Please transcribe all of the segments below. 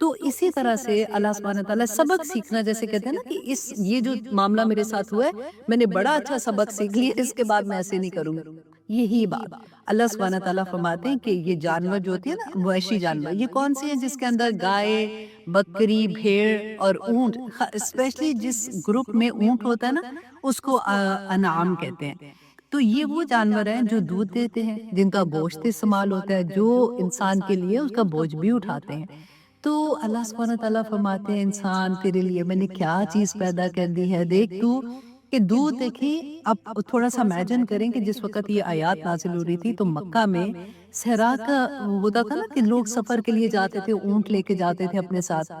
تو اسی طرح سے اللہ سبحانہ تعالیٰ سبق سیکھنا، جیسے کہتے ہیں نا کہ یہ جو معاملہ میرے ساتھ ہوا ہے، میں نے بڑا اچھا سبق سیکھ لیا، اس کے بعد میں ایسے نہیں کروں گا. یہی بات اللہ سبحانہ تعالیٰ فرماتے ہیں کہ یہ جانور جو ہوتی ہے نا، مویشی جانور، یہ کون سی ہیں؟ جس کے اندر گائے، بکری، بھیڑ اور اونٹ، اسپیشلی جس گروپ میں اونٹ ہوتا ہے نا، اس کو انعام کہتے ہیں. تو یہ وہ جانور ہیں جو دودھ دیتے ہیں، جن کا گوشت استعمال ہوتا ہے، جو انسان کے لیے اس کا بوجھ بھی اٹھاتے ہیں. تو اللہ سبحانہ تعالیٰ فرماتے ہیں انسان تیرے لیے میں نے کیا چیز پیدا کر دی ہے، دیکھ تو کہ دودھ. دیکھیں اب تھوڑا سا امیجن کریں کہ جس وقت یہ آیات نازل ہو رہی تھی تو مکہ میں صحرا کا ہوتا تھا نا کہ لوگ سفر کے لیے جاتے تھے، اونٹ لے کے جاتے تھے اپنے ساتھ.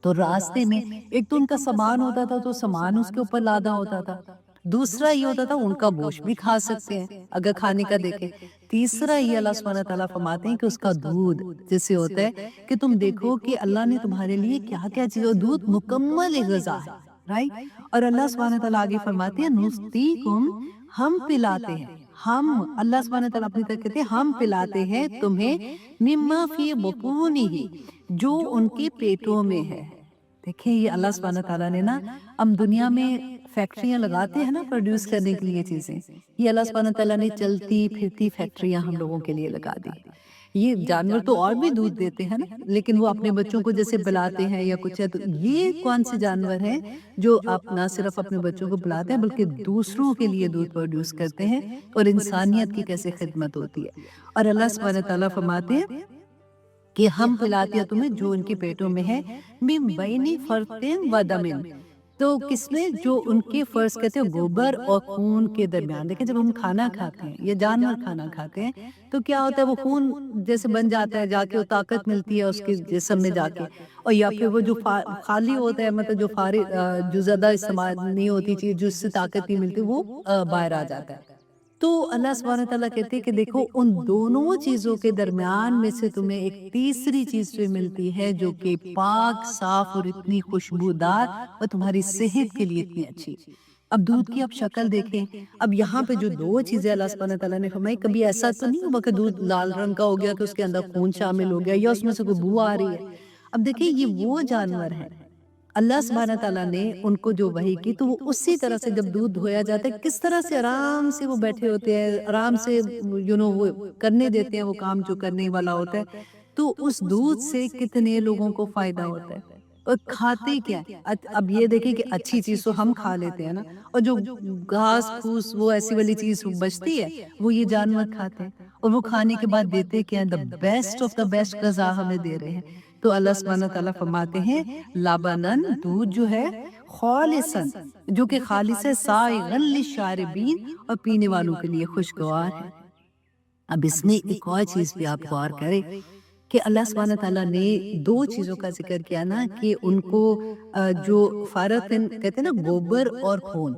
تو راستے میں ایک تو ان کا سامان ہوتا تھا، تو سامان اس کے اوپر لادا ہوتا تھا. دوسرا یہ ہوتا تھا ان کا گوشت بھی کھا سکتے ہیں اگر کھانے کا دیکھیں. تیسرا یہ اللہ سبحانہ تعالیٰ فرماتے ہیں کہ اس کا دودھ جیسے ہوتا ہے کہ تم دیکھو کہ اللہ نے تمہارے لیے کیا کیا چیز، دودھ مکمل غذا ہے، رائٹ. اور اللہ سبحانہ تعالیٰ آگے فرماتے ہیں نسقیکم، ہم پلاتے ہیں، ہم اللہ سبحانہ تعالیٰ اپنی طرف کہتے ہیں ہم پلاتے ہیں تمہیں، مما فی بطونہ، جو ان کے پیٹوں میں ہے. دیکھیں یہ اللہ سبحانہ تعالیٰ نے نا، ہم دنیا میں فیکٹریاں لگاتے ہیں نا پروڈیوس کرنے کے لیے چیزیں، یہ اللہ سبحانہ تعالیٰ نے چلتی پھرتی فیکٹریاں ہم لوگوں کے لیے لگا دی. یہ جانور تو اور بھی دودھ دیتے ہیں نا، لیکن وہ اپنے بچوں کو جیسے پلاتے ہیں یا کچھ ہے، تو یہ کون سے جانور ہیں جو آپ نہ صرف اپنے بچوں کو پلاتے ہیں بلکہ دوسروں کے لیے دودھ پروڈیوس کرتے ہیں، اور انسانیت کی کیسے خدمت ہوتی ہے. اور اللہ سبحانہ تعالیٰ فرماتے ہیں کہ ہم پلاتے ہیں تمہیں جو ان کے پیٹوں میں ہے، من بین فرث و دم. تو کس میں؟ جو ان کے فرض کہتے ہیں گوبر اور خون کے درمیان. دیکھیں جب ہم کھانا کھاتے ہیں یا جانور کھانا کھاتے ہیں تو کیا ہوتا ہے، وہ خون جیسے بن جاتا ہے، جا کے وہ طاقت ملتی ہے اس کے جسم میں جا کے، اور یا پھر وہ جو خالی ہوتا ہے، مطلب جو فارغ جو زیادہ استعمال نہیں ہوتی چیز، جس سے طاقت نہیں ملتی، وہ باہر آ جاتا ہے. تو اللہ سبحانہ تعالیٰ کہتے ہیں کہ دیکھو ان دونوں چیزوں کے درمیان میں سے تمہیں ایک تیسری چیز جو ملتی ہے، جو کہ پاک، صاف اور اتنی خوشبودار اور تمہاری صحت کے لیے اتنی اچھی. اب دودھ کی اب شکل دیکھیں. اب یہاں پہ جو دو چیزیں اللہ سبحانہ تعالیٰ نے فرمائی، کبھی ایسا تو نہیں ہوا کہ دودھ لال رنگ کا ہو گیا کہ اس کے اندر خون شامل ہو گیا یا اس میں سے کوئی بو آ رہی ہے. اب دیکھیں یہ وہ جانور ہیں، اللہ سبحانہ تعالیٰ نے ان کو جو وحی کی، تو وہ اسی طرح سے جب دودھ دھویا جاتا ہے کس طرح سے آرام سے وہ بیٹھے ہوتے ہیں، آرام سے وہ کرنے دیتے ہیں وہ کام جو کرنے والا ہوتا ہے. تو اس دودھ سے کتنے لوگوں کو فائدہ ہوتا ہے. اور کھاتے کیا ہے؟ اب یہ دیکھیں کہ اچھی چیز تو ہم کھا لیتے ہیں نا، اور جو گھاس پھوس وہ ایسی والی چیز بچتی ہے وہ یہ جانور کھاتے ہیں، اور وہ کھانے کے بعد دیتے کیا ہے؟ The best of the best غذا ہمیں دے رہے ہیں. تو اللہ سبحانہ تعالیٰ فرماتے ہیں لبنن، دودھ جو ہے، خالصاً، جو کہ خالص ہے، سائغن للشاربین، اور پینے والوں کے لیے خوشگوار ہے. اب اس میں ایک اور چیز بھی آپ غور کریں کہ اللہ سبحانہ تعالیٰ نے دو چیزوں کا ذکر کیا نا، کہ ان کو جو فارتن کہتے ہیں نا، گوبر اور خون،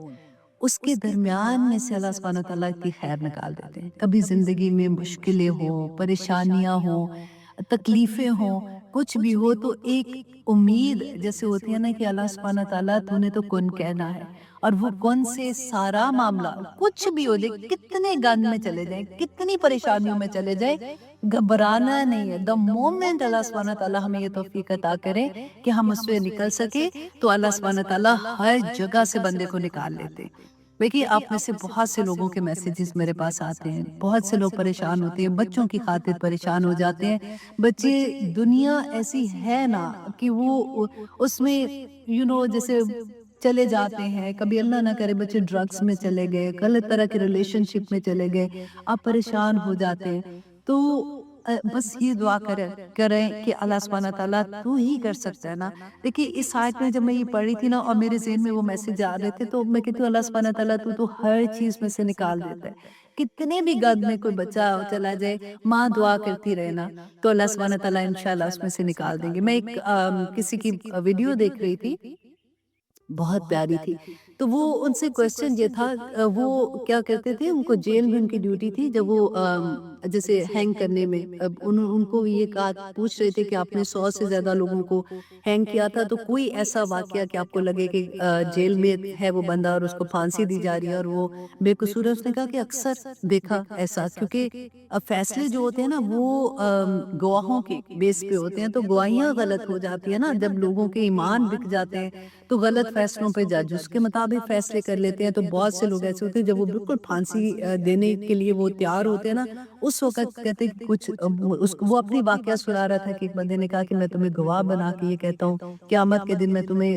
اس کے درمیان میں سے اللہ سبحانہ تعالیٰ کی خیر نکال دیتے ہیں. کبھی زندگی میں مشکلیں ہوں، پریشانیاں ہوں، تکلیفیں ہوں، کچھ بھی ہو، تو ایک امید جیسے ہوتی ہے نا کہ اللہ سبحانہ تعالیٰ تو نے تو کن کہنا ہے، اور وہ کن سے سارا معاملہ کچھ بھی ہو جائے، کتنے گند میں چلے جائیں، کتنی پریشانیوں میں چلے جائیں، گھبرانا نہیں ہے. دا مومنٹ اللہ سبحانہ تعالیٰ ہمیں یہ توفیق عطا کرے کہ ہم اس سے نکل سکے، تو اللہ سبحانہ تعالیٰ ہر جگہ سے بندے کو نکال لیتے. دیکھیے آپ میں سے بہت سے لوگوں کے میسیجز میرے پاس آتے ہیں، بہت سے لوگ پریشان ہوتے ہیں، بچوں کی خاطر پریشان ہو جاتے ہیں. بچے، دنیا ایسی ہے نا کہ وہ اس میں جیسے چلے جاتے ہیں، کبھی اللہ نہ کرے بچے ڈرگس میں چلے گئے، غلط طرح کے ریلیشن شپ میں چلے گئے، آپ پریشان ہو جاتے ہیں. تو بس یہ دعا کریں کہ اللہ سبحانہ تعالیٰ تو ہی کر سکتا ہے نا. دیکھیے اس آیت میں جب میں یہ پڑھ رہی تھی نا اور میرے ذہن میں وہ میسج آ رہے تھے، تو میں کہتی ہوں اللہ سبحانہ تعالیٰ تو ہر چیز میں سے نکال دیتا ہے. کتنے بھی گد میں کوئی بچہ چلا جائے، ماں دعا کرتی رہے نا، تو اللہ سبحانہ تعالیٰ انشاءاللہ اس میں سے نکال دیں گے. میں ایک کسی کی ویڈیو دیکھ رہی تھی، بہت پیاری تھی. تو وہ ان سے کوشچن یہ تھا وہ کیا کرتے تھے، ان کو جیل میں ان کی ڈیوٹی تھی جب وہ جیسے ہینگ کرنے میں، اب ان کو یہ پوچھ رہے تھے کہ آپ نے 100 سے زیادہ لوگوں کو ہینگ کیا تھا، تو کوئی ایسا واقعہ کہ آپ کو لگے کہ جیل میں ہے وہ بندہ اور اس کو پھانسی دی جا رہی ہے اور وہ بے قصور ہے؟ اس نے کہا کہ اکثر دیکھا ایسا، کیونکہ فیصلے جو ہوتے ہیں نا وہ گواہوں کے بیس پہ ہوتے ہیں، تو گواہیاں غلط ہو جاتی ہیں نا، جب لوگوں کے ایمان بک جاتے ہیں تو غلط فیصلوں پہ جج اس کے مطابق فیصلے کر لیتے ہیں۔ تو بہت سے لوگ ایسے ہوتے ہیں جب وہ بالکل پھانسی دینے کے لیے وہ تیار ہوتے ہیں نا، اس وقت کہتے ہیں کہ کچھ وہ اپنی واقعہ سنا رہا تھا کہ ایک بندے نے کہا کہ میں تمہیں گواہ بنا کے یہ کہتا ہوں، قیامت کے دن میں تمہیں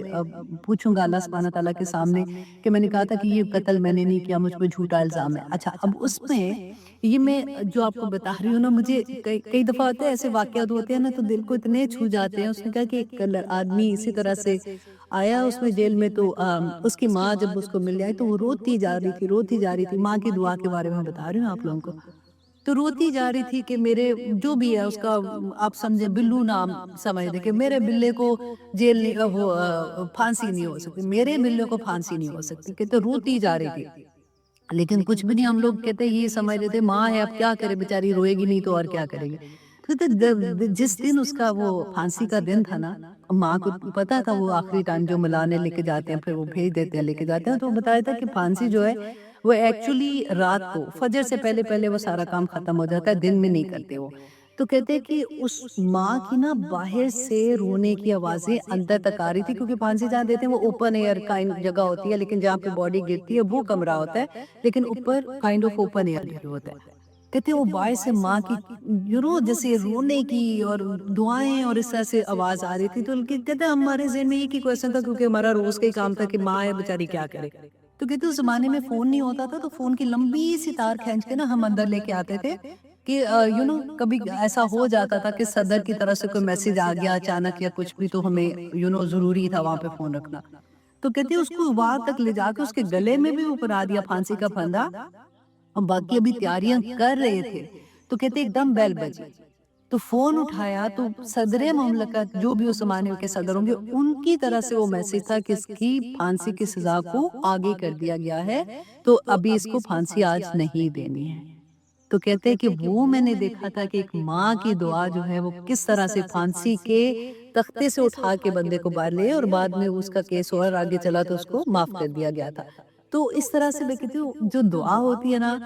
پوچھوں گا اللہ سبحانہ تعالیٰ کے سامنے کہ میں نے کہا تھا کہ یہ قتل میں نے نہیں کیا، مجھ پہ جھوٹا الزام ہے۔ اچھا، اب اس میں یہ میں جو آپ کو بتا رہی ہوں نا، مجھے کئی دفعہ ہوتے ہیں ایسے واقعات ہوتے ہیں نا تو دل کو اتنے چھو جاتے ہیں۔ اس نے کہا کہ ایک آدمی اسی طرح سے آیا اس میں جیل میں، تو اس کی ماں جب اس کو مل جائے تو وہ روتی جا رہی تھی، ماں کی دعا کے بارے میں بتا رہی ہوں آپ لوگوں کو، تو روتی جا رہی تھی کہ میرے جو بھی ہے اس کا آپ سمجھے بلو نام سمجھ دے کہ میرے بلے کو جیل نہیں وہ پھانسی نہیں ہو سکتی، میرے بلے کو پھانسی نہیں ہو سکتی، کہ تو روتی جا رہی تھی۔ لیکن کچھ بھی نہیں، ہم لوگ کہتے یہ سمجھ لیتے ماں ہے اب کیا کرے، بیچاری روئے گی نہیں تو اور کیا کرے گی۔ جس دن اس کا وہ پھانسی کا دن تھا نا، ماں کو پتا تھا وہ آخری ٹائم جو ملانے لے کے جاتے ہیں پھر وہ بھیج دیتے ہیں لے کے جاتے ہیں، تو بتایا تھا کہ پھانسی جو ہے وہ ایکچولی رات کو فجر سے پہلے وہ سارا کام ختم ہو جاتا ہے، دن میں نہیں کرتے وہ۔ تو کہتے ہیں کہ اس ماں کی نا باہر سے رونے کی آوازیں اندر تک آ رہی تھی، کیونکہ پھانسی جہاں دیتے ہیں وہ اوپن ایئر کائنڈ جگہ ہوتی ہے، لیکن جہاں پہ باڈی گرتی ہے وہ کمرہ ہوتا ہے، لیکن اوپر کائنڈ آف اوپن ایئر ہوتا ہے۔ کہتے وہ باہر سے ماں کی جیسے رونے کی اور دعائیں اور اس طرح سے آواز آ رہی تھی، تو کہتے ہمارے ذہن میں یہ کی کوشچن تھا، کیونکہ ہمارا روز کا ہی کام تھا کہ ماں ہے بیچاری کیا کرے۔ تو کہتے اس زمانے میں فون نہیں ہوتا تھا، تو فون کی لمبی سی تار کھینچ کے نا ہم اندر لے کے آتے تھے کہ کبھی ایسا ہو جاتا تھا کہ صدر کی طرف سے کوئی میسج آ گیا اچانک یا کچھ بھی، تو ہمیں ضروری تھا وہاں پہ فون رکھنا۔ تو کہتے اس کو وہاں تک لے جا کے اس کے گلے میں بھی وہ پہنا دیا پھانسی کا پھندا، اور باقی ابھی تیاریاں کر رہے تھے، تو کہتے ایک دم بیل بجی، تو فون اٹھایا تو صدر مملکت جو بھی اس زمانے کے صدر ہوں گے ان کی طرح سے وہ میسج تھا کہ اس کی پھانسی کی سزا کو آگے کر دیا گیا ہے، تو ابھی اس کو پھانسی آج نہیں دینی ہے۔ تو کہتے ہیں کہ وہ میں نے دیکھا تھا کہ ایک ماں کی دعا جو ہے وہ کس طرح سے پھانسی کے تختے سے اٹھا کے بندے کو باہر لے، اور بعد میں اس کا کیس اور آگے چلا تو اس کو معاف کر دیا گیا تھا۔ تو اس طرح سے میں کہتی ہوں جو دعا ہوتی ہے نا،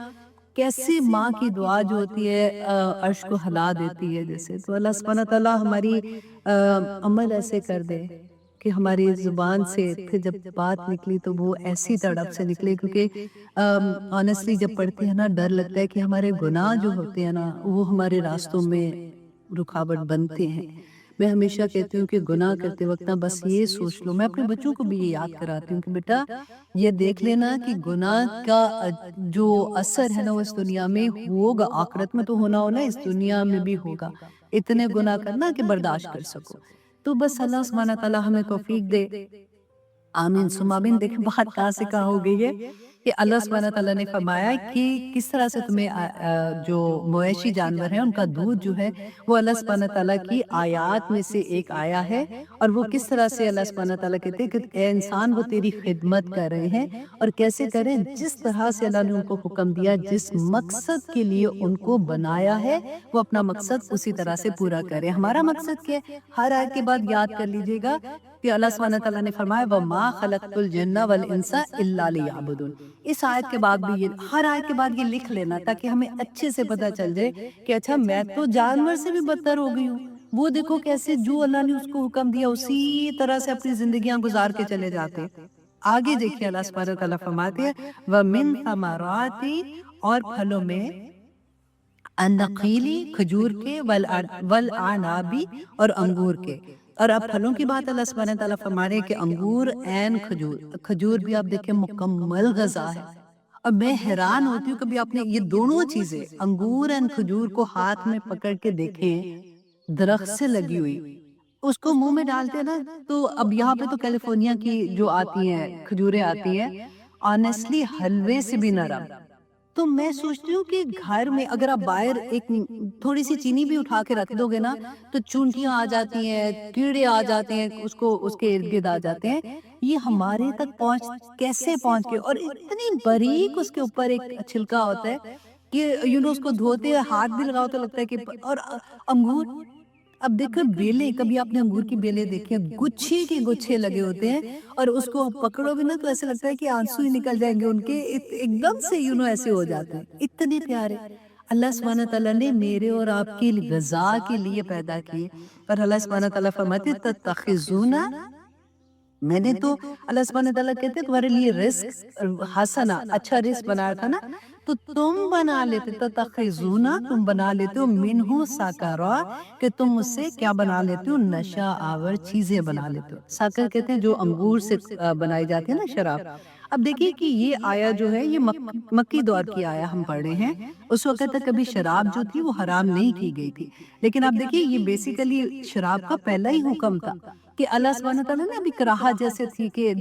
کیسے ماں کی دعا جو ہوتی ہے عرش کو ہلا دیتی ہے جیسے، تو اللہ سبحانہ تعالیٰ ہماری عمل ایسے کر دے کہ ہماری زبان سے پھر جب بات نکلی تو وہ ایسی تڑپ سے نکلے، کیونکہ آنیسٹلی جب پڑھتے ہیں نا ڈر لگتا ہے کہ ہمارے گناہ جو ہوتے ہیں نا وہ ہمارے راستوں میں رکاوٹ بنتے ہیں۔ میں ہمیشہ کہتی ہوں کہ گناہ کرتے وقت نا بس یہ سوچ لو، میں اپنے بچوں کو بھی یہ یاد کراتی ہوں کہ بیٹا یہ دیکھ لینا کہ گناہ کا جو اثر ہے نا وہ اس دنیا میں ہوگا، آخرت میں تو ہونا اس دنیا میں بھی ہوگا، اتنے گناہ کرنا کہ برداشت کر سکو۔ تو بس اللہ سبحانہ تعالیٰ ہمیں توفیق دے، آمین ثم آمین۔ دیکھیں بات کہاں سے کہاں ہو گئی ہے کہ اللہ سبحانہ تعالیٰ نے فرمایا کہ کس طرح سے تمہیں جو مویشی جانور ہیں ان کا دودھ جو ہے وہ اللہ سبحانہ تعالیٰ کی آیات میں سے ایک آیا ہے، اور وہ کس طرح سے اللہ سبحانہ تعالیٰ کہتے ہیں کہ اے انسان وہ تیری خدمت کر رہے ہیں، اور کیسے کریں، جس طرح سے اللہ نے ان کو حکم دیا، جس مقصد کے لیے ان کو بنایا ہے وہ اپنا مقصد اسی طرح سے پورا کریں۔ ہمارا مقصد کیا ہے؟ ہر آیت کے بعد یاد کر لیجئے گا کہ اللہ سبحانہ تعالیٰ نے فرمایا وَمَا خَلَقْتُ الْجِنَّ وَالْإِنسَ إِلَّا لِيَعْبُدُونِ۔ اس آیت کے بعد بھی ہر آیت کے بعد یہ لکھ لینا تاکہ ہمیں اچھے سے پتہ چل جائے کہ اچھا میں تو جانور سے بھی بدتر ہو گئی ہوں، وہ دیکھو کیسے جو اللہ نے اس کو حکم دیا اسی طرح سے اپنی زندگیاں گزار کے چلے جاتے۔ آگے دیکھیے اللہ سبحانہ تعالیٰ فرماتے ہیں وَمِن ثَمَرَاتِ، اور پھلوں میں، النخیلی کھجور کے، والعنابی اور انگور کے۔ اور اب پھلوں کی بات اللہ سبحانہ تعالیٰ فرما رہے ہیں کہ انگور این کھجور، کھجور بھی آپ دیکھیں مکمل غذا ہے، اور میں حیران ہوتی ہوں کبھی آپ نے یہ دونوں چیزیں انگور اینڈ کھجور کو ہاتھ میں پکڑ کے دیکھیں، درخت سے لگی ہوئی، اس کو منہ میں ڈالتے ہیں نا، تو اب یہاں پہ تو کیلیفورنیا کی جو آتی ہیں کھجوریں آتی ہیں، آنیسٹلی حلوے سے بھی نرم، تو میں سوچتی ہوں کہ گھر میں اگر آپ باہر ایک تھوڑی سی چینی بھی اٹھا کے رکھ دو گے نا تو چونٹیاں آ جاتی ہیں، کیڑے آ جاتے ہیں، اس کے ارد گرد آ جاتے ہیں. یہ ہمارے تک کیسے پہنچ کے، اور اتنی باریک اس کے اوپر ایک چھلکا ہوتا ہے کہ اس کو دھوتے ہیں، ہاتھ بھی لگاؤ تو لگتا ہے کہ اور انگور. اب دیکھو بیلے، کبھی آپ نے انگور کی بیلے دیکھے، گچھے کے گچھے لگے ہوتے ہیں اور اس کو پکڑو بھی نا تو ایسے لگتا ہے کہ آنسو ہی نکل جائیں گے ان کے، ایک دم سے ایسے ہو جاتے ہیں، اتنے پیارے. اللہ سبحانہ تعالیٰ نے میرے اور آپ کی غذا کے لیے پیدا کیے، اور اللہ سبحانہ تعالیٰ فرماتے تتخذون، میں نے تو، اللہ سبحانہ تعالیٰ کہتے ہیں تمہارے لیے رزق حسنا، اچھا رزق بنایا تھا نا، تو تم بنا لیتے، تتخذون، تم بنا لیتے ہو، منہ ساکارا، کہ تم اس سے کیا بنا لیتے ہو، نشہ آور چیزیں بنا لیتے ہو. ساکر کہتے ہیں جو انگور سے بنائی جاتی ہے نا شراب. اب دیکھیے کہ یہ آیا جو ہے یہ مکی دور کی آیا ہم پڑھ رہے ہیں. اس وقت تک کبھی شراب جو تھی وہ حرام نہیں کی گئی تھی، لیکن اب دیکھیے یہ بیسیکلی شراب کا پہلا ہی حکم تھا کہ اللہ سبحانہ تعالیٰ نے ابھی کراہت جیسے تھی کہ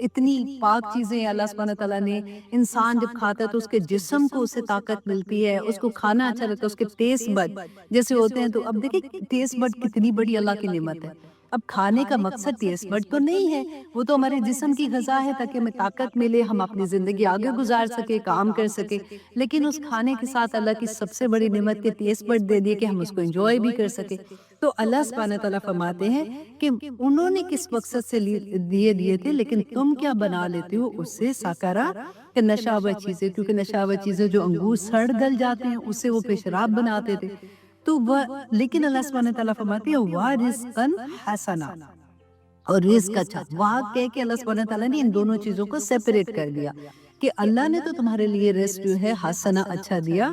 اتنی پاک چیزیں اللہ سبحانہ تعالیٰ نے، انسان جب کھاتا ہے تو اس کے جسم کو اسے طاقت ملتی ہے، اس کو کھانا اچھا لگتا ہے، اس کے ٹیسٹ بڈ جیسے ہوتے ہیں. تو اب دیکھیں ٹیسٹ بڈ کتنی بڑی اللہ کی نعمت ہے. اب کھانے کا مقصد ٹیسٹ بڈ تو نہیں ہے، وہ تو ہمارے جسم کی غذا ہے تاکہ ہمیں طاقت ملے، ہم اپنی زندگی آگے گزار سکے، کام کر سکے. لیکن اس کھانے کے ساتھ اللہ کی سب سے بڑی نعمت کے ٹیسٹ بڈ دے دیے کہ ہم اس کو انجوائے بھی کر سکے. تو اللہ سبحانہ تعالیٰ فرماتے ہیں کہ انہوں نے کس مقصد سے دیے تھے، لیکن تم کیا بنا لیتے ہو اس سے ساکارا، کہ نشہ چیزیں، کیونکہ نشہ چیزیں جو انگور سڑ گل جاتے ہیں اس سے وہ پھر شراب بناتے تھے. تو وہ، لیکن اللہ سبحانہ تعالیٰ فرماتے ہیں وَرِزْقًا حَسَنًا، اور رزق اچھا. وہاں کہہ کے اللہ سبحانہ تعالیٰ نے ان دونوں چیزوں کو سیپریٹ کر دیا کہ اللہ نے تو تمہارے لیے رزق جو ہے حسنا اچھا دیا.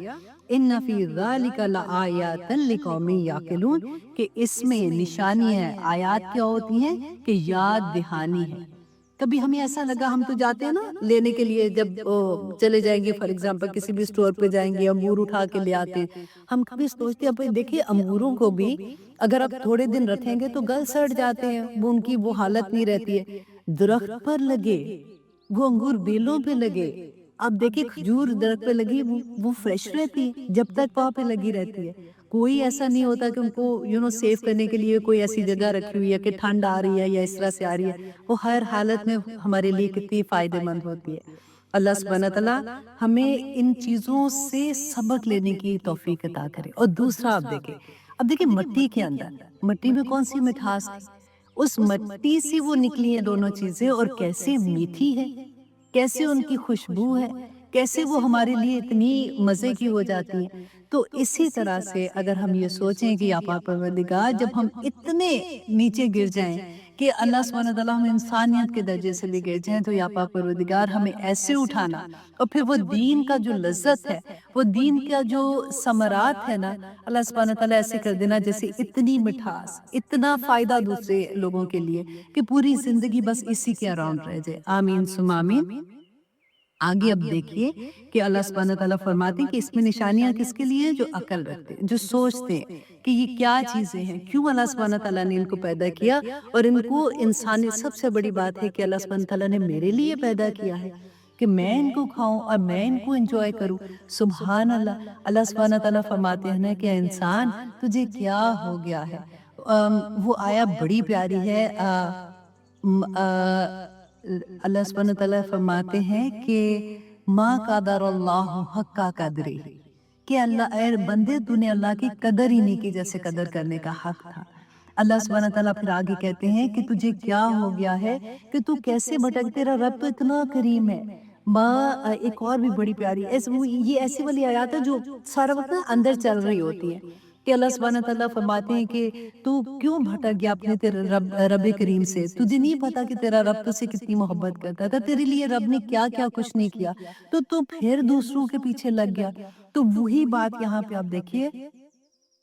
ان فی ذالک لآیات لقوم یعقلون، کہ اس میں نشانی ہے، آیات کیا ہوتی ہیں کہ یاد دہانی ہے. کبھی ہمیں ایسا لگا، ہم تو جاتے ہیں نا لینے کے لیے، جب چلے جائیں گے فار ایگزامپل کسی بھی اسٹور پہ جائیں گے، انگور اٹھا کے لے آتے ہیں، ہم کبھی سوچتے ہیں دیکھیے انگوروں کو بھی اگر آپ تھوڑے دن رکھیں گے تو گل سڑ جاتے ہیں، وہ ان کی وہ حالت نہیں رہتی ہے. درخت پر لگے وہ انگور بیلوں پہ لگے، اب دیکھیں کھجور درخت پہ لگی وہ فریش رہتی ہے جب تک وہاں پہ لگی رہتی ہے. کوئی ایسا نہیں ہوتا کہ ان کو سیف کرنے کے لیے کوئی ایسی جگہ رکھی ہوئی ہے کہ ٹھنڈ آ رہی ہے یا اس طرح سے آ رہی ہے. وہ ہر حالت میں ہمارے لیے کتنی فائدہ مند ہوتی ہے. اللہ سبحانہ تعالیٰ ہمیں ان چیزوں سے سبق لینے کی توفیق عطا کرے. اور دوسرا اب دیکھیں مٹی کے اندر، مٹی میں کون سی مٹھاس تھی، اس مٹی سے وہ نکلی ہیں دونوں چیزیں، اور کیسے میٹھی ہے، کیسے ان کی خوشبو ہے، کیسے وہ ہمارے لیے اتنی مزے کی ہو جاتی ہیں. تو اسی طرح سے اگر ہم یہ سوچیں کہ یا پاک پروردگار جب ہم اتنے نیچے گر جائیں کہ اللہ سبحانہ تعالیٰ ہم انسانیت کے درجے سے بھی گر جائیں، تو یا پاک پروردگار ہمیں ایسے اٹھانا، اور پھر وہ دین کا جو لذت ہے، وہ دین کا جو ثمرات ہے نا، اللہ سبحانہ تعالیٰ ایسے کر دینا جیسے اتنی مٹھاس، اتنا فائدہ دوسرے لوگوں کے لیے کہ پوری زندگی بس اسی کے اراؤنڈ رہ جائے. آمین ثم آمین. آگے اب دیکھیے کہ اللہ سبحانہ تعالیٰ فرماتے ہیں کہ اس میں نشانیاں کس کے لیے، جو عقل رکھتے ہیں، جو سوچتے ہیں کہ یہ کیا چیزیں ہیں، کیوں اللہ سبحانہ تعالیٰ نے ان کو پیدا کیا. اور ان کو انسانی سب سے بڑی بات ہے کہ اللہ سبحانہ تعالیٰ نے میرے لیے پیدا کیا ہے کہ میں ان کو کھاؤں اور میں ان کو انجوائے کروں. سبحان اللہ. اللہ سبحانہ تعالیٰ فرماتے ہیں کہ انسان تجھے کیا ہو گیا ہے. وہ آیا بڑی پیاری ہے. اللہ سبحانہ تعالیٰ فرماتے ہیں کہ ما قدر اللہ حق قدرہ، کہ اللہ اے بندے تو نے اللہ کی قدر ہی نہیں کی جیسے قدر کرنے کا حق تھا. اللہ سبحانہ تعالیٰ پھر آگے کہتے ہیں کہ تجھے کیا ہو گیا ہے کہ تو کیسے بھٹک، تیرا رب تو اتنا کریم ہے. ایک اور بھی بڑی پیاری یہ ایسی والی آیات ہے جو سارا وقت اندر چل رہی ہوتی ہے کہ اللہ سبحانہ تعالیٰ فرماتے ہیں کہ تو کیوں بھٹک گیا اپنے تیرے رب کریم سے، تجھے نہیں پتا کہ تیرا رب تجھ سے کتنی محبت کرتا تھا، تیرے لیے رب نے کیا کیا کچھ نہیں کیا، تو پھر دوسروں کے پیچھے لگ گیا. تو وہی بات یہاں پہ آپ دیکھیے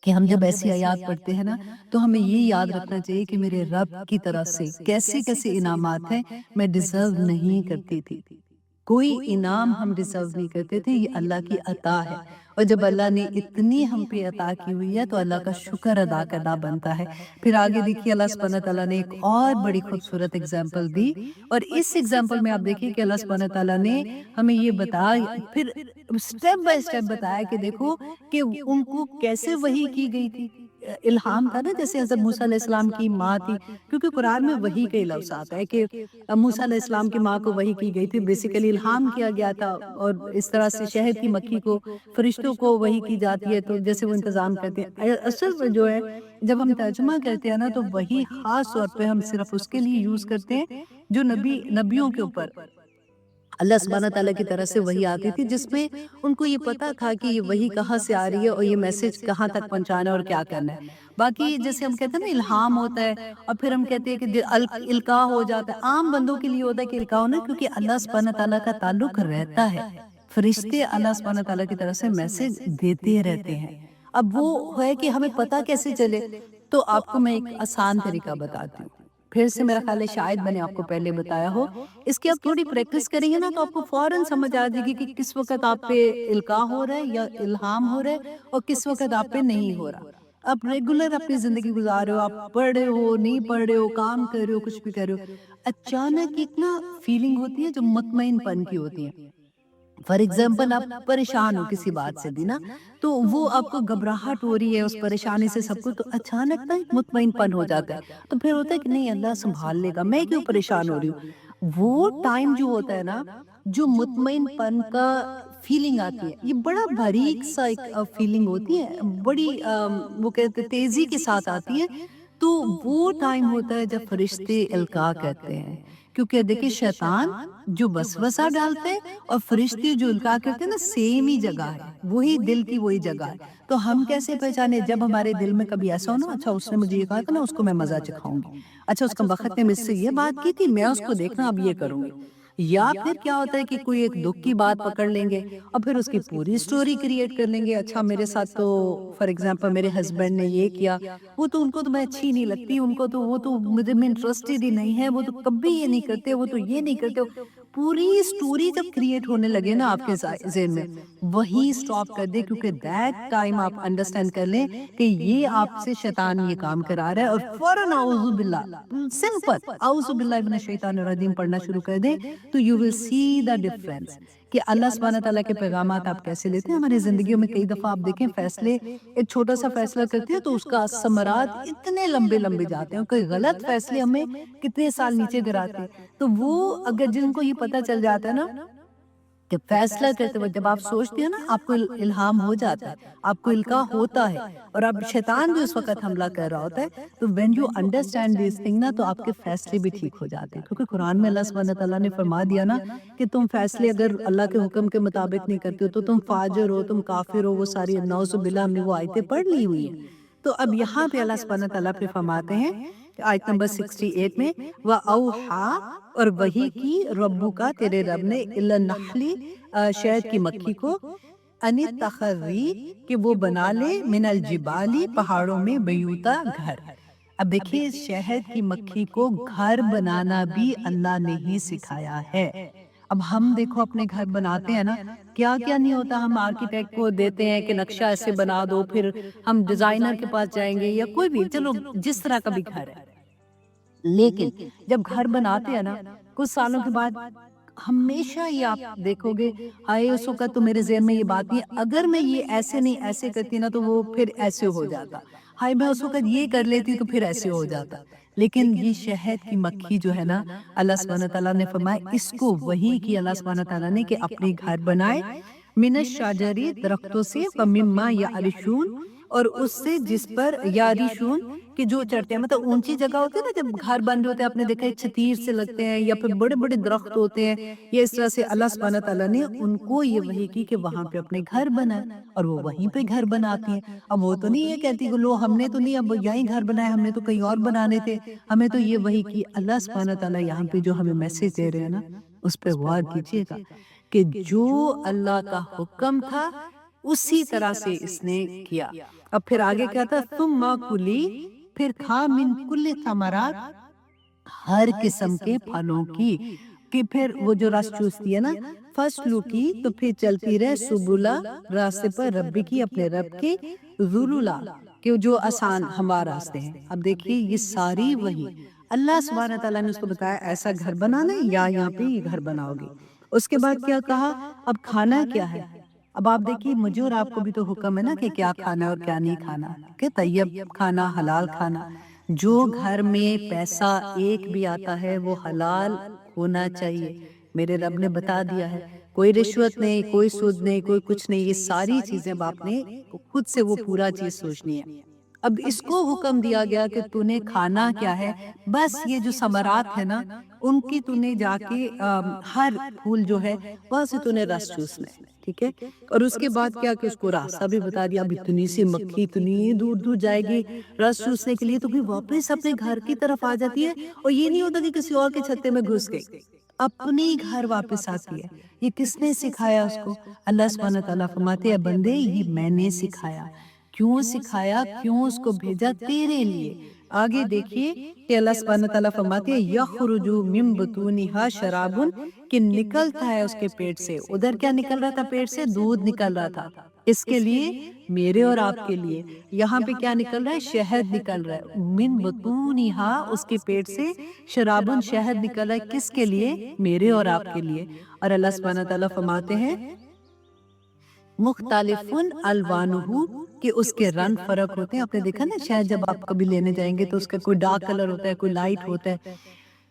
کہ ہم جب ایسی آیات پڑھتے ہیں نا تو ہمیں یہ یاد رکھنا چاہیے کہ میرے رب کی طرف سے کیسے کیسے انعامات ہیں میں ڈیزرو نہیں کرتی تھی. کوئی انعام ہم ڈیزرو نہیں کرتے تھے، یہ اللہ کی عطا ہے، اور جب اللہ نے اتنی ہم پہ عطا کی ہوئی ہے تو اللہ کا شکر ادا کرنا بنتا ہے۔ پھر آگے دیکھیے اللہ سبحانہ تعالیٰ نے ایک اور بڑی خوبصورت اگزامپل دی، اور اس اگزامپل میں آپ دیکھیے کہ اللہ سبحانہ تعالیٰ نے ہمیں یہ بتایا، پھر سٹیپ بائی سٹیپ بتایا کہ دیکھو کہ ان کو کیسے وحی کی گئی تھی۔ الہام تھا نا، جیسے حضرت موسیٰ علیہ السلام کی ماں تھی، کیونکہ قرآن میں وحی کا لفظ آتا ہے کہ موسیٰ علیہ السلام کی ماں کو وحی کی گئی تھی، بیسیکلی الہام کیا گیا تھا، اور اس طرح سے شہد کی مکھی کو فرشتوں کو وحی کی جاتی ہے تو جیسے وہ انتظام کرتے ہیں۔ اصل میں جو ہے جب ہم ترجمہ کرتے ہیں نا تو وحی خاص طور پہ ہم صرف اس کے لیے یوز کرتے ہیں جو نبیوں کے اوپر اللہ سبحانہ تعالیٰ کی طرف سے وحی آتی تھی، جس میں ان کو یہ پتا تھا کہ یہ وحی کہاں سے آ رہی ہے اور یہ میسج کہاں تک پہنچانا ہے اور کیا کرنا ہے۔ باقی جیسے ہم کہتے ہیں نا الہام ہوتا ہے، اور پھر ہم کہتے ہیں کہ القاء ہو جاتا ہے، عام بندوں کے لیے ہوتا ہے کہ القاء ہونا، کیونکہ اللہ سبحانہ تعالیٰ کا تعلق رہتا ہے، فرشتے اللہ سبحانہ تعالیٰ کی طرف سے میسج دیتے رہتے ہیں۔ اب وہ ہے کہ ہمیں پتا کیسے چلے، تو آپ کو میں ایک آسان طریقہ بتاتی ہوں، پھر سے میرا خیال ہے شاید میں نے آپ کو پہلے بتایا ہو، اس کی آپ تھوڑی پریکٹس کریں گے نا تو آپ کو فوراً سمجھ آ جائے گی کہ کس وقت آپ پہ القاء ہو رہا ہے یا الہام ہو رہا ہے اور کس وقت آپ پہ نہیں ہو رہا۔ آپ ریگولر اپنی زندگی گزار رہے ہو، آپ پڑھ رہے ہو، نہیں پڑھ رہے ہو، کام کر رہے ہو، کچھ بھی کر رہے ہو، اچانک ایک نا فیلنگ ہوتی ہے جو مطمئن پن کی ہوتی ہے۔ فار ایگزامپل آپ پریشان ہو کسی بات سے بھی نا، تو وہ آپ کو گھبراہٹ ہو رہی ہے اس پریشانی سے سب کو، تو اچانک نا مطمئن پن ہو جاتا ہے، تو پھر ہوتا ہے کہ نہیں اللہ سنبھال لے گا، میں کیوں پریشان ہو رہی ہوں۔ وہ ٹائم جو ہوتا ہے نا، جو مطمئن پن کا فیلنگ آتی ہے، یہ بڑا باریک سا ایک فیلنگ ہوتی ہے، بڑی وہ کہتے تیزی کے ساتھ آتی ہے، تو وہ ٹائم ہوتا ہے جب فرشتے القاء کرتے ہیں۔ کیونکہ دیکھیں شیطان جو وسوسہ ڈالتے ہیں اور فرشتے جو القاء کرتے ہیں نا، سیم ہی جگہ ہے، وہی دل کی وہی جگہ ہے۔ تو ہم کیسے پہچانے؟ جب ہمارے دل میں کبھی ایسا ہو نا، اچھا اس نے مجھے یہ کہا تھا نا، اس کو میں مزہ چکھاؤں گی، اچھا اس کا وقت نے مجھ سے یہ بات کی تھی، میں اس کو دیکھنا اب یہ کروں گی۔ یا پھر کیا ہوتا ہے کہ کوئی ایک دکھ کی بات پکڑ لیں گے اور پھر اس کی پوری سٹوری کریٹ کر لیں گے، اچھا میرے ساتھ تو فار ایگزامپل میرے ہسبینڈ نے یہ کیا، وہ تو ان کو تو میں اچھی نہیں لگتی، ان کو تو وہ تو مجھے میں انٹرسٹڈ ہی نہیں ہے، وہ تو کبھی یہ نہیں کرتے، وہ تو یہ نہیں کرتے۔ پوری سٹوری جب کریٹ ہونے لگے نا آپ کے ذہن میں، وہی سٹاپ کر دے، کیونکہ دیٹ ٹائم آپ انڈرسٹینڈ کر لیں کہ یہ آپ سے شیطان یہ کام کرا رہا ہے، اور فوراً اعوذ باللہ، سمپل اعوذ باللہ من الشیطان الرجیم پڑھنا شروع کر دیں، تو you will C the difference کہ اللہ سبحانہ تعالیٰ کے پیغامات آپ کیسے لیتے ہیں۔ ہماری زندگیوں میں کئی دفعہ آپ دیکھیں فیصلے، ایک چھوٹا سا فیصلہ کرتے ہیں تو اس کا ثمرات اتنے لمبے لمبے جاتے ہیں، کوئی غلط فیصلے ہمیں کتنے سال نیچے گراتے ہیں۔ تو وہ اگر جن کو یہ پتہ چل جاتا ہے نا کہ فیصلہ کرتے وقت جب آپ سوچتے ہیں نا، آپ کو الہام ہو جاتا ہے، آپ کو القاء ہوتا ہے، اور اب شیطان بھی اس وقت حملہ کر رہا ہوتا ہے، تو when you understand this thing نا، تو آپ کے فیصلے بھی ٹھیک ہو جاتے ہیں، کیونکہ قرآن میں اللہ سبحانہ تعالیٰ نے فرما دیا نا کہ تم فیصلے اگر اللہ کے حکم کے مطابق نہیں کرتے ہو تو تم فاجر ہو، تم کافر ہو، وہ ساری نعوذ باللہ ہم نے وہ آیتیں پڑھ لی ہوئی ہیں۔ تو اب یہاں پہ اللہ سبحانہ تعالیٰ پہ فرماتے ہیں آیت نمبر 68 میں، وَأَوْحَا، اور وحی کی ربو کا تیرے رب نے، إِلَى النَّحْلِ، شہد کی مکھی کو، ان تخری، کہ وہ بنا لے، من الجبالی، پہاڑوں میں، بیوتا، گھر۔ اب دیکھیے شہد کی مکھی کو گھر بنانا بھی اللہ نے ہی سکھایا ہے۔ اب ہم دیکھو اپنے گھر بناتے ہیں نا، کیا کیا نہیں ہوتا، ہم آرکیٹیکٹ کو دیتے ہیں کہ نقشہ ایسے بنا دو، پھر ہم ڈیزائنر کے پاس جائیں گے یا کوئی بھی، چلو جس طرح کا بھی گھر ہے، لیکن جب گھر بناتے ہیں نا کچھ سالوں کے بعد ہمیشہ یہ آپ دیکھو گے، ہائے اس وقت تو میرے ذہن میں یہ بات نہیں، اگر میں یہ ایسے نہیں ایسے کرتی نا تو وہ پھر ایسے ہو جاتا، ہائے میں اس وقت یہ کر لیتی تو پھر ایسے ہو جاتا۔ لیکن یہ شہد کی مکھی جو ہے نا، اللہ سبحانہ تعالیٰ نے فرمایا اس کو وحی کی اللہ سبحانہ تعالیٰ نے کہ اپنے گھر بنائے، من الشجر، درختوں سے، ومما یعرشون، اور اس سے جس پر یعرشون کہ جو چڑھتے ہیں، مطلب اونچی جگہ ہوتی ہے نا جب گھر بن رہے ہوتے ہیں، آپ نے دیکھا ہے چھتیر سے لگتے ہیں یا پھر بڑے بڑے درخت ہوتے ہیں، یہ اس طرح سے اللہ سبحانہ تعالیٰ نے ان کو یہ وحی کی کہ وہاں پہ اپنے گھر بنائے، اور وہ وہیں پہ گھر بناتی ہیں۔ اب وہ تو نہیں یہ کہتی کہ لو ہم نے تو نہیں اب یہیں گھر بنائے، ہم نے تو کہیں اور بنانے تھے، ہمیں تو یہ وحی کی۔ اللہ سبحانہ تعالیٰ یہاں پہ جو ہمیں میسج دے رہے ہیں نا، اس پہ غور کیجیے گا کہ جو اللہ کا حکم تھا اسی طرح سے اس نے کیا۔ اب پھر آگے کیا تھا، ثم کلی، پھر کھا، من کل ثمرات، ہر قسم کے پھلوں کی، کہ پھر وہ جو رس چوستی ہے نا، فصلو کی تو پھر چلتی رہے سبولا راستے پر ربی کی اپنے رب کے، ذلولا کہ جو آسان ہموار راستے ہیں۔ اب دیکھیے یہ ساری وہی اللہ سبحانہ تعالیٰ نے اس کو بتایا ایسا گھر بنانا ہے یا یہاں پہ یہ گھر بناؤ گے۔ اس کے بعد کیا کہا، اب کھانا کیا ہے۔ اب آپ دیکھیے مجھے اور آپ کو بھی تو حکم ہے نا کہ کیا کھانا اور کیا نہیں کھانا، کہ طیب کھانا، حلال کھانا۔ جو گھر میں پیسہ ایک بھی آتا ہے وہ حلال ہونا چاہیے، میرے رب نے بتا دیا ہے۔ کوئی رشوت نہیں، کوئی سود نہیں، کوئی کچھ نہیں، یہ ساری چیزیں باپ نے خود سے وہ پورا چیز سوچنی ہے۔ اب اس کو حکم دیا گیا کہ تو نے کھانا کیا ہے، بس یہ جو ثمرات ہے نا ان کی تو نے جا کے ہر پھول جو ہے وہاں سے تو نے رس چوسنا ہے، ٹھیک ہے۔ اور اس کے بعد کیا کہ اس کو راستہ بھی بتا دیا، اب اتنی سی مکھی اتنی دور دور جائے گی رس چوسنے کے لیے تو پھر واپس اپنے گھر کی طرف آ جاتی ہے، اور یہ نہیں ہوتا کہ کسی اور کے چھتے میں گھس گئی، اپنی گھر واپس آتی ہے۔ یہ کس نے سکھایا اس کو؟ اللہ سبحانہ تعالیٰ فرماتے ہیں بندے یہ میں نے سکھایا۔ کیوں سکھایا، کیوں اس کو بھیجا؟ تیرے لیے۔ آگے دیکھیے کہ اللہ سبحانہ تعالیٰ فرماتے ہیں یخرج من بطونہا شراب، کہ نکلتا ہے اس کے پیٹ سے، ادھر کیا نکل رہا تھا پیٹ سے؟ دودھ نکل رہا تھا، اس کے لیے میرے اور آپ کے لیے۔ یہاں پہ کیا نکل رہا ہے؟ شہد نکل رہا ہے، من بطونہا اس کے پیٹ سے، شرابن شہد نکل رہا ہے، کس کے لیے؟ میرے اور آپ کے لیے۔ اور اللہ سبحانہ تعالیٰ فرماتے ہیں مختلف الوانہ، کہ اس کے رنگ فرق ہوتے ہیں۔ آپ نے دیکھا نا شاید جب آپ کبھی لینے جائیں گے تو اس کا کوئی ڈارک کلر ہوتا ہے، کوئی لائٹ ہوتا ہے۔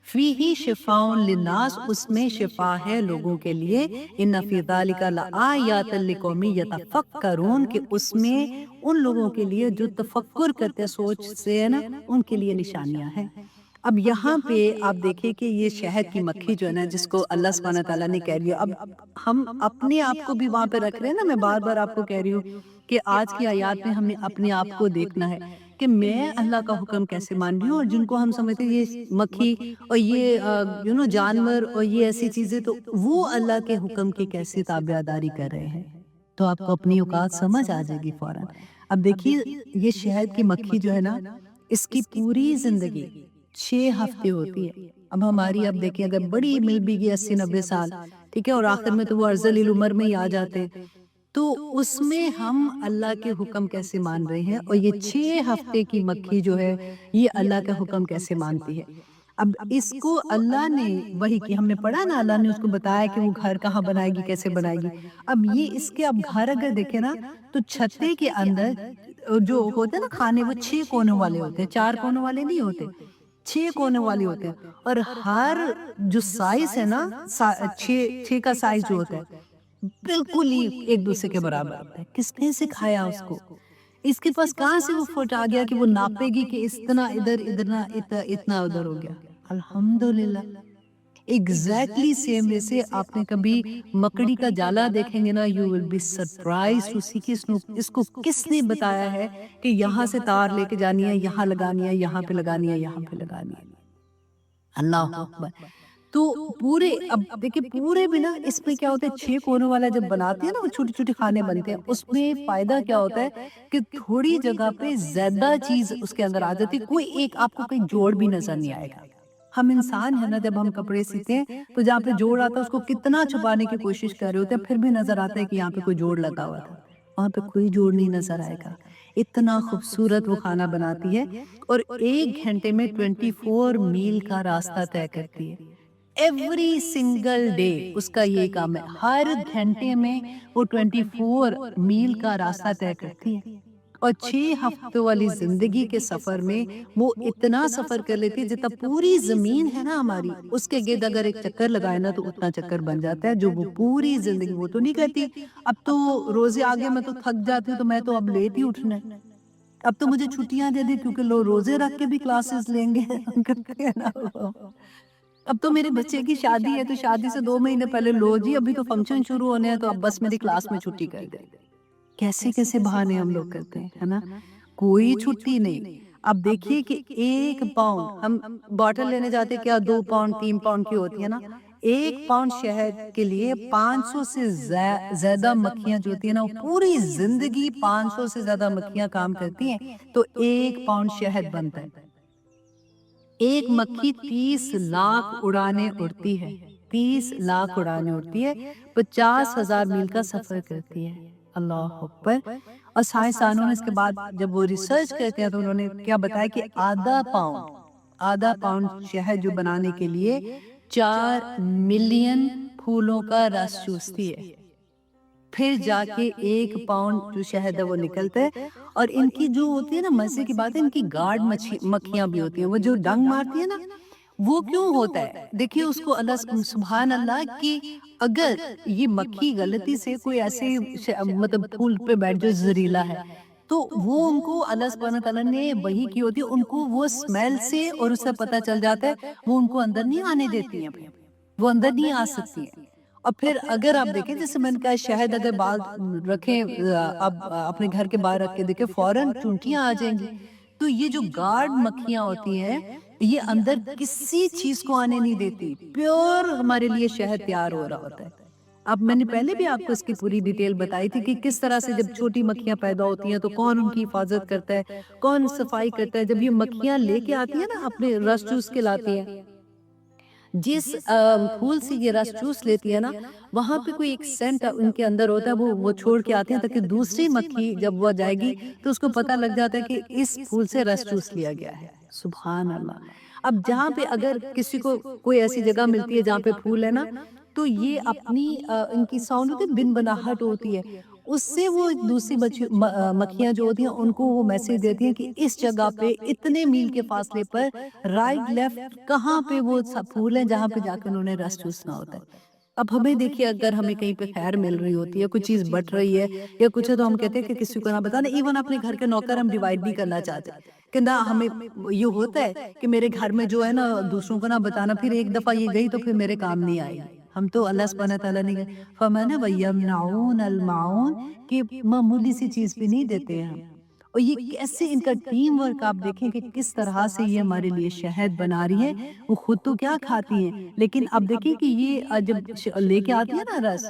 فیہ شفاء للناس، اس میں شفا ہے لوگوں کے لیے۔ ان فی ذلک لآیات لقوم یتفکرون، کہ اس میں ان لوگوں کے لیے جو تفکر کرتے ہیں، سوچ سے ہے نا، ان کے لیے نشانیاں ہیں۔ اب یہاں پہ آپ دیکھیں کہ یہ شہد کی مکھی جو ہے نا جس کو اللہ سبحانہ تعالیٰ نے کہہ لیا، اب ہم اپنے آپ کو بھی وہاں پہ رکھ رہے ہیں نا۔ میں بار بار آپ کو کہہ رہی ہوں کہ آج کی آیات میں ہمیں اپنے آپ کو دیکھنا ہے کہ میں اللہ کا حکم کیسے مان رہی ہوں، اور جن کو ہم سمجھتے ہیں یہ مکھی اور یہ جانور اور یہ ایسی چیزیں، تو وہ اللہ کے حکم کی کیسی تابعداری کر رہے ہیں، تو آپ کو اپنی اوقات سمجھ آ جائے گی فوراً۔ اب دیکھیے یہ شہد کی مکھی جو ہے نا، اس کی پوری زندگی 6 ہفتے ہوتی ہے۔ اب ہماری اب دیکھیں اگر بڑی مل بھی گئی 80-90 سال، ٹھیک ہے، اور آخر میں تو وہ ارذل العمر میں ہی آ جاتے، تو اس میں ہم اللہ کے حکم کیسے مان رہے ہیں، اور یہ 6 ہفتے کی مکھی جو ہے یہ اللہ کا حکم کیسے مانتی ہے۔ اب اس کو اللہ نے وہی کی، ہم نے پڑھا نا، اللہ نے اس کو بتایا کہ وہ گھر کہاں بنائے گی، کیسے بنائے گی۔ اب یہ اس کے اب گھر اگر دیکھیں نا تو چھتے کے اندر جو ہوتے ہیں نا کھانے، وہ 6 کونوں والے ہوتے ہیں، 4 کونوں والے نہیں ہوتے، 6 کونوں والے ہوتے ہیں۔ اور ہر جو سائز ہے نا، 6 کا سائز جو ہوتا ہے بالکل ہی ایک دوسرے کے برابر ہوتا ہے۔ کس نے سکھایا اس کو؟ اس کے پاس کہاں سے وہ فٹ آ گیا کہ وہ ناپے گی کہ اتنا ادھر، اتنا ادھر ہو گیا؟ الحمدللہ ایگزیکٹلی سیم ویسے آپ نے کبھی مکڑی کا جالا دیکھیں گے نا، you will be surprised to see کہ اس کو کس نے بتایا ہے کہ یہاں سے تار لے کے جانی ہے، یہاں لگانی ہے، یہاں پہ لگانی ہے، یہاں پہ لگانی ہے۔ اللہ اکبر۔ تو پورے اب دیکھیں پورے بھی نا اس میں کیا ہوتا ہے، 6 کونوں والا جب بناتے ہیں نا، وہ چھوٹی چھوٹی کھانے بنتے ہیں، اس میں فائدہ کیا ہوتا ہے کہ تھوڑی جگہ پہ زیادہ چیز اس کے اندر آ جاتی، کوئی ایک آپ کو کہیں جوڑ بھی نظر نہیں آئے گا۔ ہم انسان ہے نا، جب ہم کپڑے سیتے ہیں تو جہاں پہ جوڑ آتا ہے اس کو کتنا چھپانے کی کوشش کر رہے ہوتے ہیں، پھر بھی نظر آتا ہے کہ یہاں پہ کوئی جوڑ لگا ہوا تھا، وہاں پہ کوئی جوڑ نہیں نظر آئے گا۔ اتنا خوبصورت وہ کھانا بناتی ہے، اور 1 گھنٹے میں 24 میل کا راستہ طے کرتی ہے۔ ایوری سنگل ڈے اس کا یہ کام ہے، ہر گھنٹے میں وہ 24 میل کا راستہ طے کرتی ہے، اور 6 ہفتوں والی زندگی کے سفر میں وہ اتنا سفر کر لیتی ہے جتنا پوری زمین ہے نا ہماری، اس کے گرد اگر ایک چکر لگائے نا تو اتنا چکر بن جاتا ہے، جو وہ پوری زندگی وہ تو نہیں کرتی۔ اب تو روزے آگے میں تو تھک جاتی ہوں، تو میں تو اب لیٹ ہی اٹھنا ہے، اب تو مجھے چھٹیاں دے دی کیونکہ لوگ روزے رکھ کے بھی کلاسز لیں گے کرتے ہیں نا۔ اب تو میرے بچے کی شادی ہے، تو شادی سے 2 مہینے پہلے لو جی ابھی تو فنکشن شروع ہونے ہیں، تو اب بس میری کلاس میں چھٹی کر دے۔ کیسے کیسے بہانے ہم لوگ کرتے ہیں، ہے نا، کوئی چھٹی نہیں۔ اب دیکھیے کہ 1 پاؤنڈ ہم بوٹل لینے جاتے، کیا 2 پاؤنڈ 3 پاؤنڈ کی ہوتی ہے نا، 1 پاؤنڈ شہد کے لیے 500 سے زیادہ مکھیاں جو ہوتی ہیں نا، وہ پوری زندگی 500 سے زیادہ مکھیاں کام کرتی ہیں، تو 1 پاؤنڈ شہد بنتا ہے۔ ایک مکھی 30 لاکھ اڑانے اڑتی ہے، 30 لاکھ اڑانیں اڑتی ہے، 50,000 میل کا سفر کرتی ہے۔ اللہ اکبر۔ اور سائنسدانوں نے اس کے بعد جب وہ ریسرچ کرتے ہیں تو انہوں نے کیا بتایا کہ آدھا پاؤنڈ شہد جو بنانے کے لیے 4 ملین پھولوں کا رس چوستی ہے، پھر جا کے 1 پاؤنڈ جو شہد ہے وہ نکلتا ہے۔ اور ان کی جو ہوتی ہے نا، مزے کی بات ہے، ان کی گارڈ مکھیاں بھی ہوتی ہیں، وہ جو ڈنگ مارتی ہیں نا، وہ کیوں ہوتا ہے؟ دیکھیے اس کو اللہ سبحان اللہ کہ اگر یہ مکھی غلطی سے کوئی ایسے مطلب پھول پہ بیٹھ جو زہریلا ہے، تو وہ ان کو اللہ سبحانہ تعالیٰ نے وحی کی ہوتی ہے، ان کو وہ اسمیل سے اور اس سے پتہ چل جاتا ہے، وہ ان کو اندر نہیں آنے دیتی ہیں، وہ اندر نہیں آ سکتی ہیں۔ اور پھر اگر آپ دیکھیں جیسے میں نے کہا شہد اگر باہر رکھیں، آپ اپنے گھر کے باہر رکھ کے دیکھیں، فوراً چونٹیاں آ جائیں گی۔ تو یہ جو گارڈ مکھیاں ہوتی ہیں یہ اندر کسی چیز کو آنے نہیں دیتی، پیور ہمارے لیے شہد تیار ہو رہا ہوتا ہے۔ اب میں نے پہلے بھی آپ کو اس کی پوری ڈیٹیل بتائی تھی کہ کس طرح سے جب چھوٹی مکھیاں پیدا ہوتی ہیں تو کون ان کی حفاظت کرتا ہے، کون صفائی کرتا ہے۔ جب یہ مکھیاں لے کے آتی ہیں نا، اپنے رس چوس کے لاتی ہیں، جس پھول سے یہ رس چوس لیتی ہے نا، وہاں پہ کوئی ایک سینٹ ان کے اندر ہوتا ہے، وہ چھوڑ کے آتے ہیں تاکہ دوسری مکھی جب وہ جائے گی تو اس کو پتہ لگ جاتا ہے کہ اس پھول سے رس چوس لیا گیا ہے۔ سبحان اللہ۔ اب جہاں پہ اگر کسی کو کوئی ایسی جگہ ملتی ہے جہاں پہ پھول ہے نا، تو یہ اپنی ان کی ساؤنڈ ہوتی ہے، بن بناہٹ ہوتی ہے، اس سے وہ دوسری مکھیاں جو ہوتی ہیں ان کو وہ میسج دیتی ہیں کہ اس جگہ پہ اتنے میل کے فاصلے پر رائٹ لیفٹ کہاں پہ وہ پھول ہیں جہاں پہ جا کے انہوں نے رس چوسنا ہوتا ہے۔ اب ہمیں دیکھیے اگر ہمیں کہیں پہ خیر مل رہی ہوتی ہے، کوئی چیز بٹ رہی ہے یا کچھ ہے، تو ہم کہتے ہیں کہ کسی کو نہ بتانا، ایون اپنے گھر کے نوکر ہم ڈیوائیڈ بھی کرنا چاہتے ہیں کہ نہ، ہمیں یہ ہوتا ہے کہ میرے گھر میں جو ہے نا دوسروں کو نہ بتانا، پھر ایک دفعہ یہ گئی تو پھر میرے کام نہیں آئے گی۔ ہم تو اللہ سبحانہ تعالیٰ نے فرمایا وَيَمْنَعُونَ الْمَاعُونَ کہ معمولی سی چیز بھی نہیں دیتے ہیں۔ اور یہ کیسے ان کا ٹیم ورک آپ دیکھیں کہ کس طرح سے یہ ہمارے لیے شہد بنا رہی ہے، وہ خود تو کیا کھاتی ہیں، لیکن اب دیکھیں کہ یہ جب لے کے آتی ہے نا رس،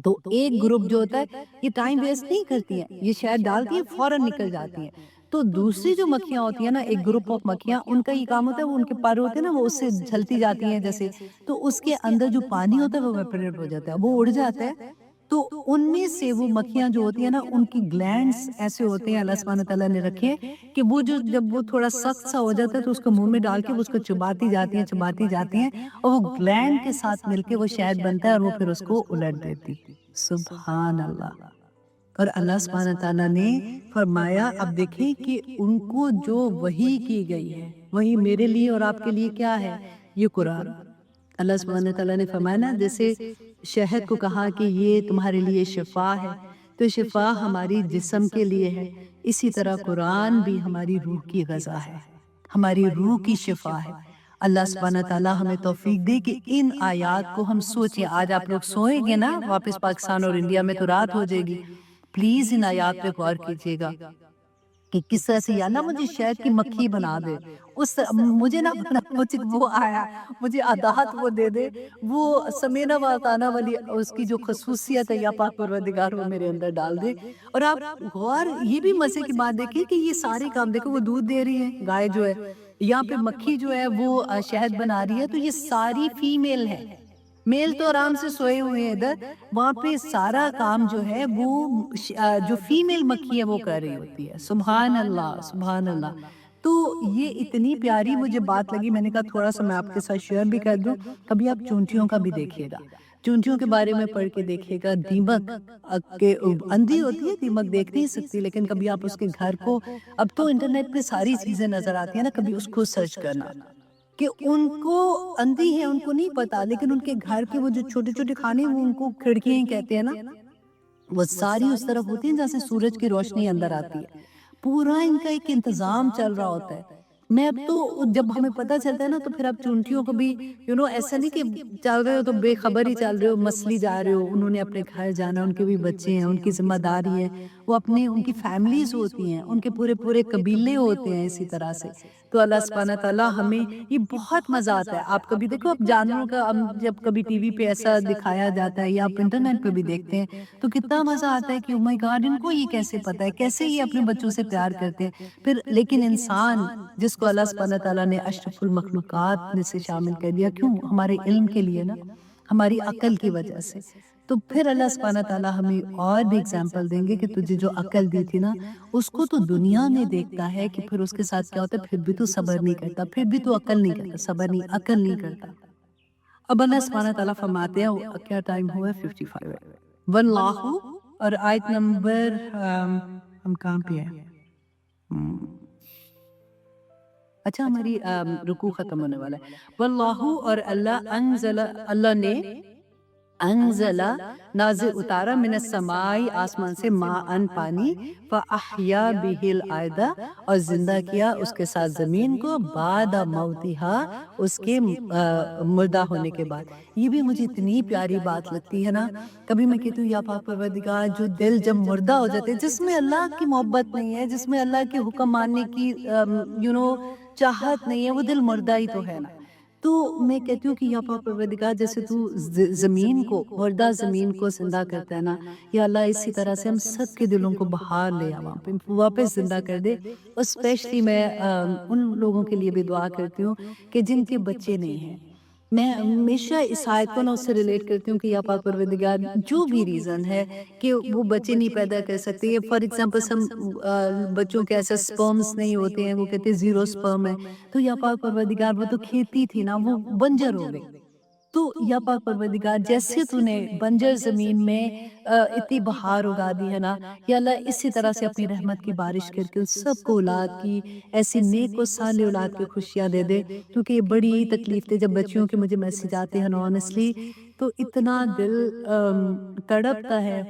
تو ایک گروپ جو ہوتا ہے یہ ٹائم ویسٹ نہیں کرتی ہیں، یہ شہد ڈالتی ہیں فوراً نکل جاتی ہیں۔ تو دوسری جو مکھیاں ہوتی ہیں نا، ایک گروپ آف مکھیاں، ان کا یہ کام ہوتا ہے، وہ ان کے پر ہوتے ہیں نا، وہ اس سے جھلتی جاتی ہیں جیسے، تو اس کے اندر جو پانی ہوتا ہے وہ ویپوریٹ ہو جاتا ہے، وہ اڑ جاتا ہے۔ تو ان میں سے وہ مکھیاں جو ہوتی ہیں نا، ان کی گلینڈز ایسے ہوتے ہیں اللہ سبحانہ تعالیٰ نے رکھے کہ وہ جب وہ تھوڑا سخت سا ہو جاتا ہے تو اس کو منہ میں ڈال کے وہ اس کو چباتی جاتی ہیں اور وہ گلینڈ کے ساتھ مل کے وہ شہد بنتا ہے اور وہ پھر اس کو الٹ دیتی۔ سبحان اللہ۔ اور اللہ سبحانہ تعالیٰ نے فرمایا، اب دیکھیں کہ ان کو جو وحی کی گئی ہے، وہی میرے لیے اور آپ کے لیے کیا ہے؟ یہ قرآن۔ اللہ سبحانہ تعالیٰ نے فرمایا نا، جیسے شہد کو کہا کہ یہ تمہارے لیے شفا ہے، تو شفا ہماری جسم کے لیے ہے، اسی طرح قرآن بھی ہماری روح کی غذا ہے، ہماری روح کی شفا ہے۔ اللہ سبحانہ تعالیٰ ہمیں توفیق دے کہ ان آیات کو ہم سوچیں۔ آج آپ لوگ سوئیں گے نا، واپس پاکستان اور انڈیا میں تو رات ہو جائے گی، پلیز ان آیات پہ غور کیجئے گا کہ کس طرح سے، یا اللہ مجھے شہد کی مکھی بنا دے، مجھے نہ بنا، مجھے وہ آیا، مجھے عادات وہ دے دے، وہ سمینا واتانا والی اس کی جو خصوصیت ہے، یا پاک پروردگار وہ میرے اندر ڈال دے۔ اور آپ غور، یہ بھی مزے کی بات دیکھیں کہ یہ سارے کام دیکھو، وہ دودھ دے رہی ہے گائے جو ہے، یہاں پہ مکھی جو ہے وہ شہد بنا رہی ہے، تو یہ ساری فیمیل ہے، میل تو آرام سے سوئے ہوئے ہیں ادھر، وہاں پہ سارا کام جو ہے وہ جو فیمیل مکھی ہے وہ کر رہی ہوتی ہے۔ سبحان اللہ، سبحان اللہ۔ تو یہ اتنی پیاری مجھے بات لگی، میں نے کہا تھوڑا سا میں آپ کے ساتھ شیئر بھی کر دوں۔ کبھی آپ چونٹیوں کا بھی دیکھیے گا، چونٹیوں کے بارے میں پڑھ کے دیکھیے گا۔ دیمک کے اندھی ہوتی ہے، دیمک دیکھ نہیں سکتی، لیکن کبھی آپ اس کے گھر کو، اب تو انٹرنیٹ پہ ساری چیزیں نظر آتی ہیں نا، کبھی اس کو سرچ کرنا کہ ان کو اندھی ہے، ان کو نہیں پتا، لیکن ان کے گھر کے وہ جو چھوٹے چھوٹے کھانے، وہ ان کو کھڑکیاں کہتے ہیں نا، وہ ساری اس طرف ہوتی ہیں جہاں سے سورج کی روشنی اندر آتی ہے۔ پورا ان کا ایک انتظام چل رہا ہوتا ہے۔ میں اب تو جب ہمیں پتہ چلتا ہے نا، تو پھر اب چونٹیوں کو بھی ایسا نہیں کہ چل رہے ہو تو بے خبر ہی چل رہے ہو، مسلی جا رہے ہو، انہوں نے اپنے گھر جانا، ان کے بھی بچے ہیں، ان کی ذمہ داری ہے، وہ اپنے ان کی فیملیز ہوتی ہیں، ان کے پورے پورے قبیلے ہوتے ہیں اسی طرح سے. تو اللہ سبحانہ تعالیٰ ہمیں یہ بہت مزہ آتا ہے. آپ کبھی دیکھو اب جانوروں کا جب کبھی ٹی وی پہ ایسا دکھایا جاتا ہے یا آپ انٹرنیٹ پہ بھی دیکھتے ہیں تو کتنا مزہ آتا ہے کہ او مائی گاڈ ان کو یہ کیسے پتا ہے، کیسے یہ اپنے بچوں سے پیار کرتے ہیں. پھر لیکن انسان جس کو اللہ سبحانہ تعالیٰ نے اشرف المخلوقات میں سے شامل کر دیا، کیوں؟ ہمارے علم کے لیے نا، ہماری عقل کی وجہ سے. تو پھر اللہ سبحانہ تعالیٰ ہمیں اور بھی اگزامپل دیں گے کہ تجھے جو عقل دی تھی نا اس کو تو دنیا میں دیکھتا ہے کہ پھر اس کے ساتھ کیا ہوتا ہے، پھر بھی تو صبر نہیں کرتا، پھر بھی تو عقل نہیں کرتا، صبر نہیں، عقل نہیں کرتا. اب اللہ سبحانہ تعالیٰ فرماتے ہیں کیا ٹائم ہوا ہے؟ 55 ہے. واللہ، اور آیت نمبر ہم کہاں پہ ہیں؟ اچھا ہماری رکوع ختم ہونے والا ہے. واللہ، اور اللہ انزل، اللہ نے انزلہ نازل اتارا، من السماء آسمان سے، ماءً پانی، فاحیا بہ الارض اور زندہ کیا اس کے ساتھ زمین کو، بعد موتها اس کے مردہ ہونے کے بعد. یہ بھی مجھے اتنی پیاری بات لگتی ہے نا. کبھی میں کہتی ہوں یا پاک پروردگار، جو دل جب مردہ ہو جاتے ہیں، جس میں اللہ کی محبت نہیں ہے، جس میں اللہ کے حکم ماننے کی چاہت نہیں ہے، وہ دل مردہ ہی تو ہے نا. تو میں کہتی ہوں کہ یا پاک پروردگار جیسے تو زمین کو، مردہ زمین کو زندہ کرتا ہے نا، یا اللہ اسی طرح سے ہم سب کے دلوں کو بہار لے آ، وہاں پہ واپس زندہ کر دے. اور اسپیشلی میں ان لوگوں کے لیے بھی دعا کرتی ہوں کہ جن کے بچے نہیں ہیں. میں ہمیشہ اس آیت کو نا اس سے ریلیٹ کرتی ہوں کہ یا پاک پروردگار جو بھی ریزن ہے کہ وہ بچے نہیں پیدا کر سکتے، فار ایگزامپل سم بچوں کے ایسے سپرمز نہیں ہوتے ہیں، وہ کہتے ہیں زیرو سپرم ہے، تو یا پاک پروردگار وہ تو کھیتی تھی نا، وہ بنجر ہو گئی. تو یا پاک پروردگار جیسے تو نے بنجر زمین میں اتنی بہار اگا دی ہے نا، یا اللہ اسی طرح سے اپنی رحمت کی بارش کر کے اس سب کو اولاد کی ایسی نیک و صالح اولاد کی خوشیاں دے دے. کیونکہ یہ بڑی تکلیف تھی جب بچیوں کے مجھے میسج آتے ہیں نا، آنیسٹلی تو اتنا دل تڑپتا ہے.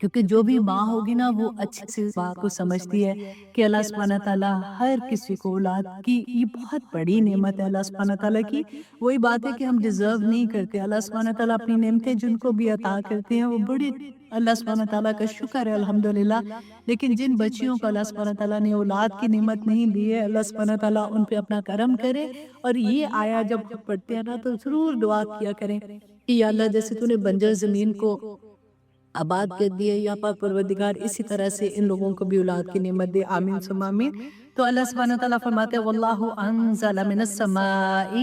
کیونکہ جو بھی ماں ہوگی نا وہ اچھے سے اس بات کو سمجھتی ہے کہ اللہ سبحانہ تعالیٰ ہر کسی کو اولاد کی، یہ بہت بڑی نعمت ہے اللہ سبحانہ تعالیٰ کی. وہی بات ہے کہ ہم ڈیزرو نہیں کرتے. اللہ سبحانہ تعالیٰ اپنی نعمتیں جن کو بھی عطا کرتے ہیں وہ بڑی اللہ سبحانہ تعالیٰ کا شکر ہے، الحمدللہ. لیکن جن بچیوں کو اللہ سبحانہ تعالیٰ نے اولاد کی نعمت نہیں دی ہے، اللہ سبحانہ تعالیٰ ان پہ اپنا کرم کرے. اور یہ آیا جب ہم پڑھتے ہیں نا تو ضرور دعا کیا کریں کہ یا اللہ جیسے تو نے بنجر زمین کو آباد کر دیے، یا پاک پروردگار اسی طرح سے ان لوگوں کو بھی اولاد کی نعمت دے. آمین ثم آمین. تو اللہ سبحانہ تعالیٰ فرماتے ہیں واللہ انزل من السماء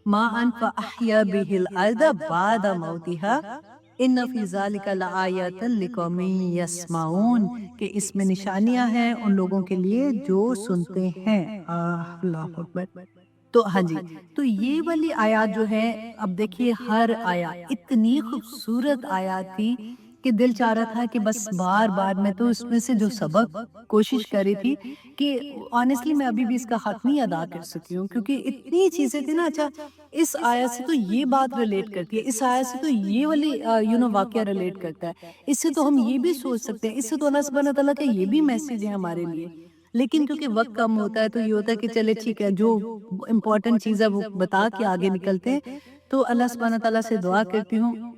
ماء فاحیا بہ الارض بعد موتها ان فی ذلک لآیات لقوم یسمعون، کہ اس میں نشانیاں ہیں ان لوگوں کے لیے جو سنتے ہیں. اللہ اکبر. تو ہاں جی، تو یہ والی آیات جو ہے، اب دیکھیے ہر آیات اتنی خوبصورت آیات تھی کہ دل چاہ رہا تھا کہ بس بار بار میں تو اس میں سے جو سبق کوشش کر رہی تھی کہ آنیسٹلی میں ابھی بھی اس کا حق نہیں ادا کر سکی ہوں، کیونکہ اتنی چیزیں تھی نا. اچھا اس آیت سے تو یہ بات ریلیٹ کرتی ہے، اس آیت سے تو یہ والی واقعہ ریلیٹ کرتا ہے، اس سے تو ہم یہ بھی سوچ سکتے ہیں، اس سے تو اللہ سبحانہ تعالیٰ کا یہ بھی میسج ہے ہمارے لیے. لیکن کیونکہ وقت کم ہوتا ہے تو یہ ہوتا ہے کہ چلے ٹھیک ہے، جو امپورٹنٹ چیز ہے وہ بتا کے آگے نکلتے ہیں. تو اللہ سبحانہ تعالیٰ سے دعا کرتی ہوں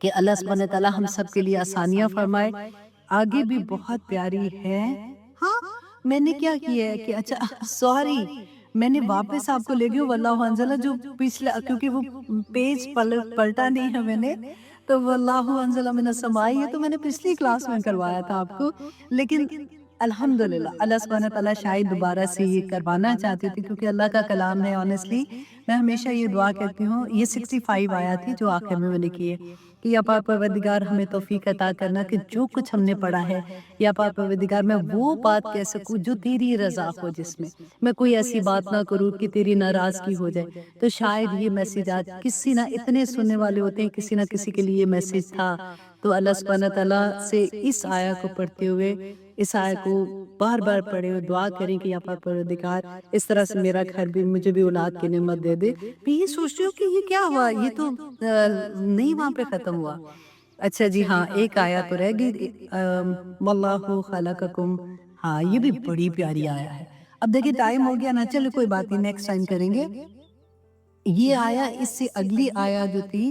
کہ اللہ سبحانہ تعالیٰ ہم سب کے لیے آسانیاں فرمائے. آگے بھی بہت پیاری ہے. ہاں میں نے کیا کیا ہے کہ اچھا سوری میں نے واپس آپ کو لے گئی واللہ انزلہ جو پچھلا، کیونکہ وہ پیج پلٹا نہیں ہے میں نے، تو واللہ انزلہ من السماء یہ تو میں نے پچھلی کلاس میں کروایا تھا آپ کو. لیکن الحمدللہ اللہ سبحانہ تعالیٰ شاید دوبارہ سے یہ کروانا چاہتی تھی کیونکہ اللہ کا کلام ہے. آنیسٹلی میں ہمیشہ یہ دعا کرتی ہوں. یہ 65 آیات تھی جو آخر میں نے کی ہے کہ یا پاک پروردگار ہمیں توفیق عطا کرنا کہ جو کچھ ہم نے پڑھا ہے یا پاک پروردگار میں وہ بات کہہ سکوں جو تیری رضا ہو، جس میں کوئی ایسی بات نہ کروں کہ تیری ناراضگی ہو جائے. تو شاید یہ میسج آج کسی نہ، اتنے سننے والے ہوتے ہیں، کسی نہ کسی کے لیے یہ میسج تھا. تو اللہ سبحانہ تعالیٰ سے اس آیا کو پڑھتے ہوئے، اس آیا کو بار بار پڑھے اور دعا کریں کہ یا پاک پروردگار اس طرح سے میرا گھر بھی، مجھے بھی اولاد کی نعمت دے دے. میں یہ سوچ رہی ہوں کہ یہ کیا ہوا، یہ تو نہیں وہاں پہ ختم ہوا. اچھا جی ہاں، ایک آیا تو رہ گئی، واللہ خلقکم. ہاں یہ بھی بڑی پیاری آیا ہے. اب دیکھیں ٹائم ہو گیا نا، چلو کوئی بات نہیں، نیکسٹ ٹائم کریں گے. یہ آیا اس سے اگلی آیا جو تھی